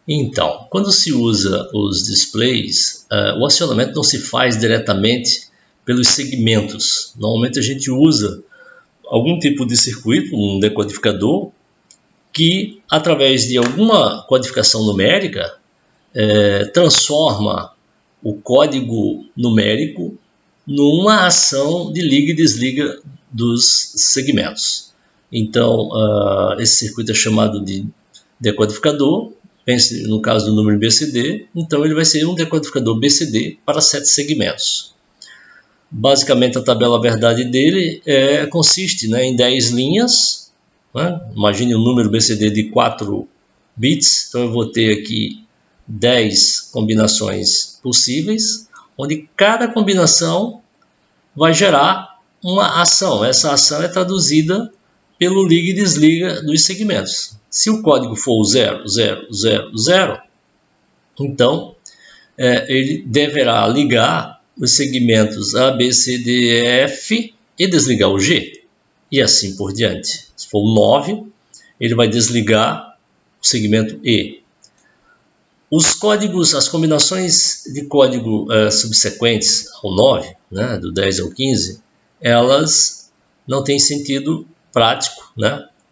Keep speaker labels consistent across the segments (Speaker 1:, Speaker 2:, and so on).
Speaker 1: Então, quando se usa os displays, o acionamento não se faz diretamente pelos segmentos. Normalmente a gente usa algum tipo de circuito, um decodificador, que através de alguma codificação numérica transforma o código numérico numa ação de liga e desliga dos segmentos. Então, esse circuito é chamado de decodificador. Pense no caso do número BCD, então ele vai ser um decodificador BCD para 7 segmentos. Basicamente, a tabela verdade dele consiste em 10 linhas. Imagine um número BCD de 4 bits, então eu vou ter aqui 10 combinações possíveis, onde cada combinação vai gerar uma ação. Essa ação é traduzida pelo liga e desliga dos segmentos. Se o código for 0, 0, 0, 0, então ele deverá ligar os segmentos A, B, C, D, E, F e desligar o G, e assim por diante. Se for 9, ele vai desligar o segmento E. Os códigos, as combinações de código subsequentes ao 9, do 10 ao 15, elas não têm sentido prático,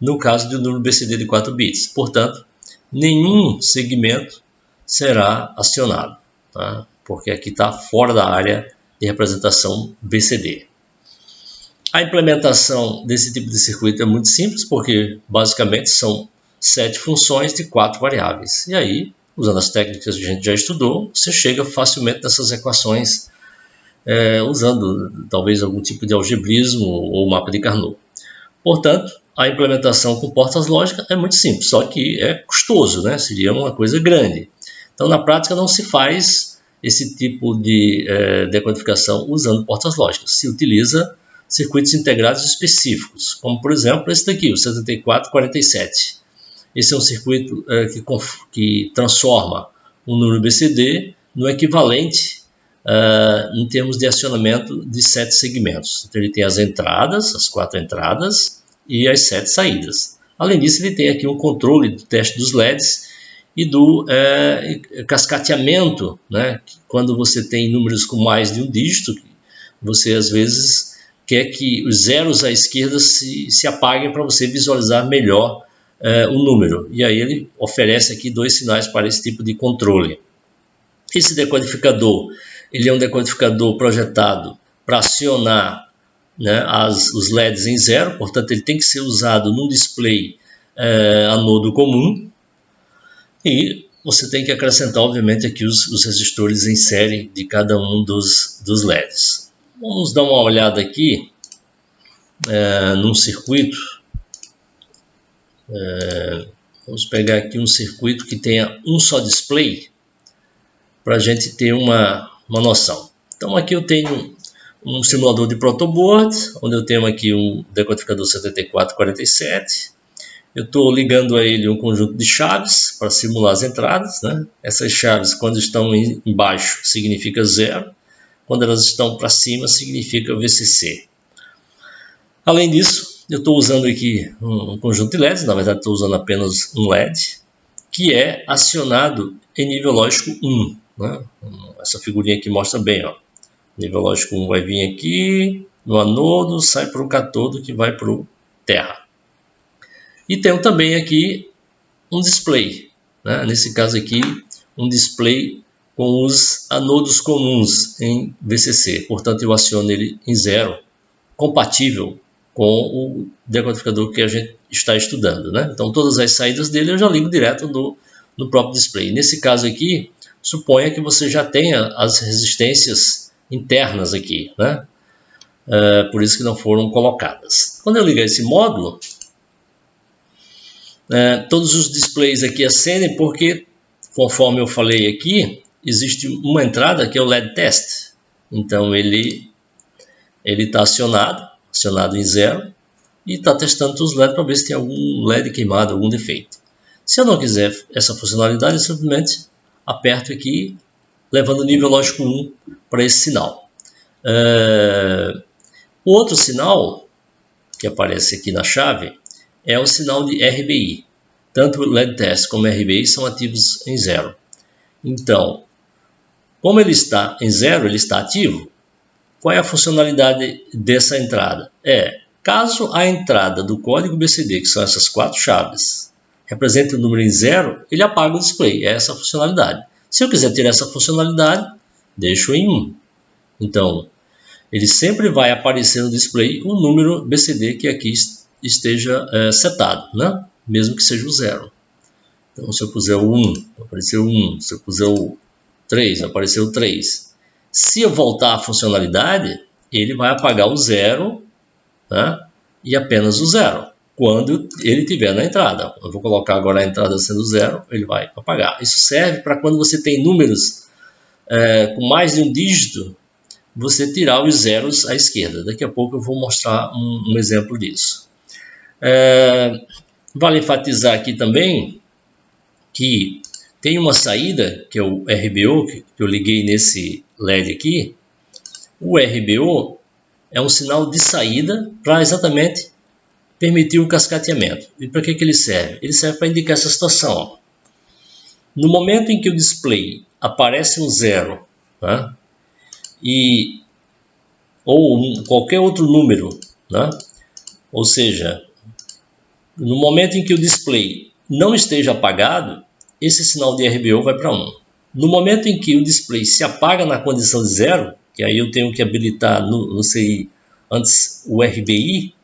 Speaker 1: no caso do número BCD de 4 bits. Portanto, nenhum segmento será acionado, porque aqui está fora da área de representação BCD. A implementação desse tipo de circuito é muito simples, porque basicamente são 7 funções de 4 variáveis. E aí, usando as técnicas que a gente já estudou, você chega facilmente nessas equações usando talvez algum tipo de algebrismo ou mapa de Carnot. Portanto, a implementação com portas lógicas é muito simples, só que é custoso, seria uma coisa grande. Então, na prática, não se faz esse tipo de decodificação usando portas lógicas. Se utiliza circuitos integrados específicos, como, por exemplo, esse daqui, o 7447. Esse é um circuito que transforma um número BCD no equivalente em termos de acionamento de 7 segmentos. Então, ele tem as entradas, as 4 entradas e as 7 saídas. Além disso, ele tem aqui um controle do teste dos LEDs e do cascateamento, quando você tem números com mais de um dígito, você às vezes quer que os zeros à esquerda se apaguem para você visualizar melhor o número. E aí ele oferece aqui 2 sinais para esse tipo de controle. Esse decodificador, ele é um decodificador projetado para acionar os LEDs em 0, portanto ele tem que ser usado num display anodo comum, e você tem que acrescentar, obviamente, aqui os resistores em série de cada um dos LEDs. Vamos dar uma olhada aqui num circuito. Vamos pegar aqui um circuito que tenha um só display, para a gente ter uma noção. Então aqui eu tenho um simulador de protoboard, onde eu tenho aqui um decodificador 7447. Eu estou ligando a ele um conjunto de chaves para simular as entradas. Essas chaves, quando estão embaixo, significa 0. Quando elas estão para cima, significa VCC. Além disso, eu estou usando aqui um conjunto de LEDs. Na verdade, estou usando apenas um LED, que é acionado em nível lógico 1. Essa figurinha aqui mostra bem. Nível lógico 1 vai vir aqui no anodo, sai para o cátodo, que vai para o terra. E tenho também aqui um display. Nesse caso aqui, um display com os anodos comuns em VCC. Portanto, eu aciono ele em 0, compatível com o decodificador que a gente está estudando. Então, todas as saídas dele eu já ligo direto no próprio display. Nesse caso aqui, suponha que você já tenha as resistências internas aqui, por isso que não foram colocadas. Quando eu ligar esse módulo, todos os displays aqui acendem, porque, conforme eu falei aqui, existe uma entrada que é o LED test. Então ele está acionado em 0, e está testando os LEDs para ver se tem algum LED queimado, algum defeito. Se eu não quiser essa funcionalidade, eu simplesmente aperto aqui, levando o nível lógico 1 para esse sinal. O outro sinal que aparece aqui na chave é o sinal de RBI. tanto o LED test como o RBI são ativos em 0. Então, como ele está em 0, ele está ativo. Qual é a funcionalidade dessa entrada? Caso a entrada do código BCD, que são essas 4 chaves, represente o número em 0, ele apaga o display. É essa a funcionalidade. Se eu quiser ter essa funcionalidade, deixo em 1. Então, ele sempre vai aparecer no display o número BCD que aqui esteja setado, né? Mesmo que seja o 0. Então, se eu puser o 1, apareceu o 1. Se eu puser o 3, apareceu o 3. Se eu voltar à funcionalidade, ele vai apagar o 0, né? E apenas o 0, quando ele estiver na entrada. Eu vou colocar agora a entrada sendo 0, ele vai apagar. Isso serve para quando você tem números com mais de um dígito, você tirar os zeros à esquerda. Daqui a pouco eu vou mostrar um exemplo disso. Vale enfatizar aqui também que tem uma saída, que é o RBO, que eu liguei nesse LED aqui. O RBO é um sinal de saída para exatamente permitir o cascateamento. E para que ele serve? Ele serve para indicar essa situação. No momento em que o display aparece um 0, né? Ou qualquer outro número, né? Ou seja, no momento em que o display não esteja apagado, esse sinal de RBO vai para 1. No momento em que o display se apaga na condição de 0, que aí eu tenho que habilitar no CI antes o RBI,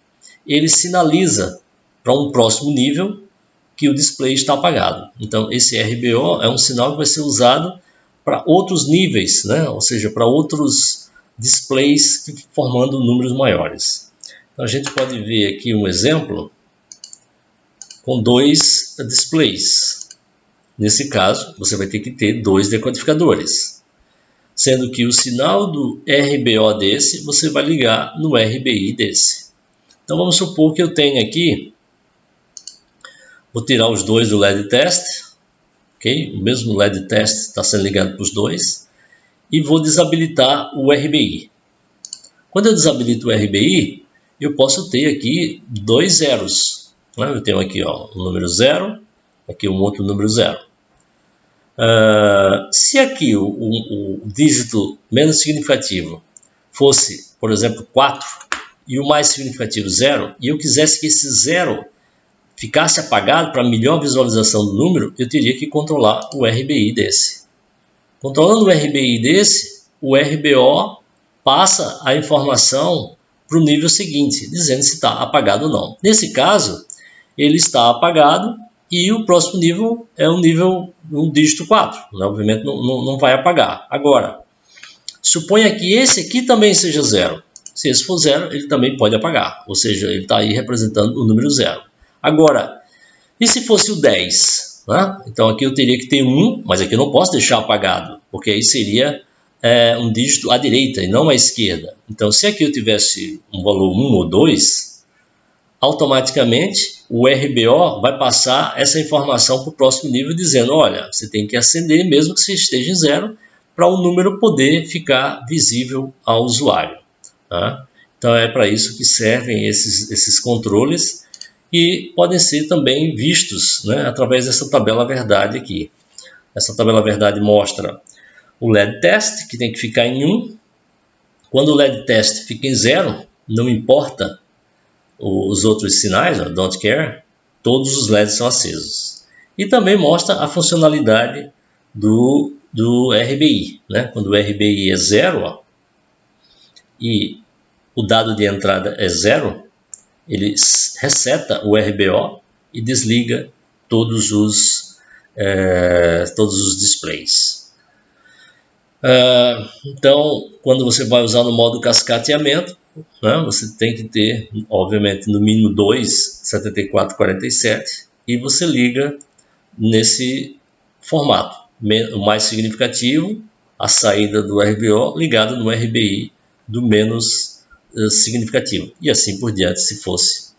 Speaker 1: ele sinaliza para um próximo nível que o display está apagado. Então, esse RBO é um sinal que vai ser usado para outros níveis, né? Ou seja, para outros displays formando números maiores. Então, a gente pode ver aqui um exemplo com 2 displays. Nesse caso, você vai ter que ter 2 decodificadores, sendo que o sinal do RBO desse, você vai ligar no RBI desse. Então, vamos supor que eu tenho aqui, vou tirar os 2 do LED test, ok? O mesmo LED test está sendo ligado para os 2, e vou desabilitar o RBI. Quando eu desabilito o RBI, eu posso ter aqui 2 zeros. Né? Eu tenho aqui um número 0, aqui um outro número 0. Se aqui o dígito menos significativo fosse, por exemplo, 4, e o mais significativo 0, e eu quisesse que esse 0 ficasse apagado para melhor visualização do número, eu teria que controlar o RBI desse. Controlando o RBI desse, o RBO passa a informação para o nível seguinte, dizendo se está apagado ou não. Nesse caso, ele está apagado e o próximo nível é um dígito 4. Né? Obviamente não vai apagar. Agora, suponha que esse aqui também seja 0. Se esse for 0, ele também pode apagar. Ou seja, ele está aí representando o número 0. Agora, e se fosse o 10? Né? Então aqui eu teria que ter 1, mas aqui eu não posso deixar apagado, porque aí seria um dígito à direita e não à esquerda. Então, se aqui eu tivesse um valor 1 ou 2, automaticamente o RBO vai passar essa informação para o próximo nível, dizendo, olha, você tem que acender mesmo que você esteja em 0, para o número poder ficar visível ao usuário. Tá? Então, é para isso que servem esses controles, e podem ser também vistos, né, através dessa tabela verdade aqui. Essa tabela verdade mostra o LED test, que tem que ficar em 1. Quando o LED test fica em 0, não importa os outros sinais, don't care, todos os LEDs são acesos. E também mostra a funcionalidade do RBI. Né? Quando o RBI é 0, e o dado de entrada é 0, ele reseta o RBO e desliga todos os displays. Então, quando você vai usar no modo cascateamento, né, você tem que ter, obviamente, no mínimo 2 7447, e você liga nesse formato. O mais significativo, a saída do RBO ligado no RBI do menos significativo, e assim por diante, se fosse